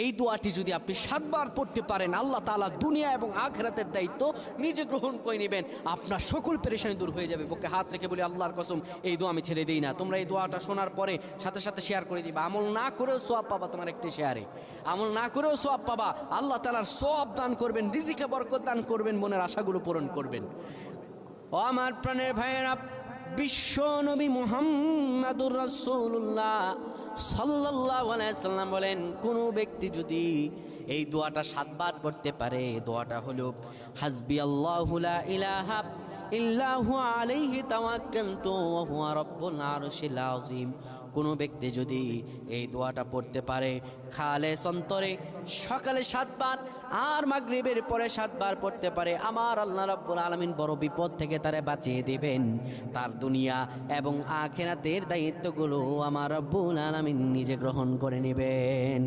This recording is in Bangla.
এই দোয়াটি যদি আপনি 7 বার পড়তে পারেন, আল্লাহ তাআলা দুনিয়া এবং আখিরাতের দায়িত্ব নিজে গ্রহণ করে নেবেন, আপনার সকল পেরেশানি দূর হয়ে যাবে। বুকে হাত রেখে বলি, আল্লাহর কসম এই দোয়া আমি ছেড়ে দিই না। তোমরা এই দোয়াটা শোনার পরে সাথে সাথে শেয়ার করে দিবা। আমল না করেও সওয়াব পাবা, তোমার একটি শেয়ারে আমল না করেও সওয়াব পাবা। আল্লাহ তাআলার সওয়াব দান করবেন, রিজিকে বরকত দান করবেন, মনের আশাগুলো পূরণ করবেন। ও আমার প্রাণের ভাইয়েরা, বিশ্ব নবী মুহাম্মাদুর রাসূলুল্লাহ সাল্লাল্লাহু আলাইহি সাল্লাম বলেন, কোন ব্যক্তি যদি এই দোয়াটা 7 বার পড়তে পারে, দোয়াটা হলো হাসবি আল্লাহু লা ইলাহা ইল্লাহু আলাইহি তাওয়াক্কালতু ওয়া হুয়া রাব্বুল আরশিল আযীম। কোনো ব্যক্তি যদি এই দোয়াটা পড়তে পারে খালেস অন্তরে সকালে 7 বার আর মাগরিবের পরে 7 বার পড়তে পারে, আমার আল্লাহ রাব্বুল আলামিন বড় বিপদ থেকে তারে বাঁচিয়ে দিবেন। তার দুনিয়া এবং আখিরাতের দায়িত্বগুলো আমার রাব্বুল আলামিন নিজে গ্রহণ করে নেবেন।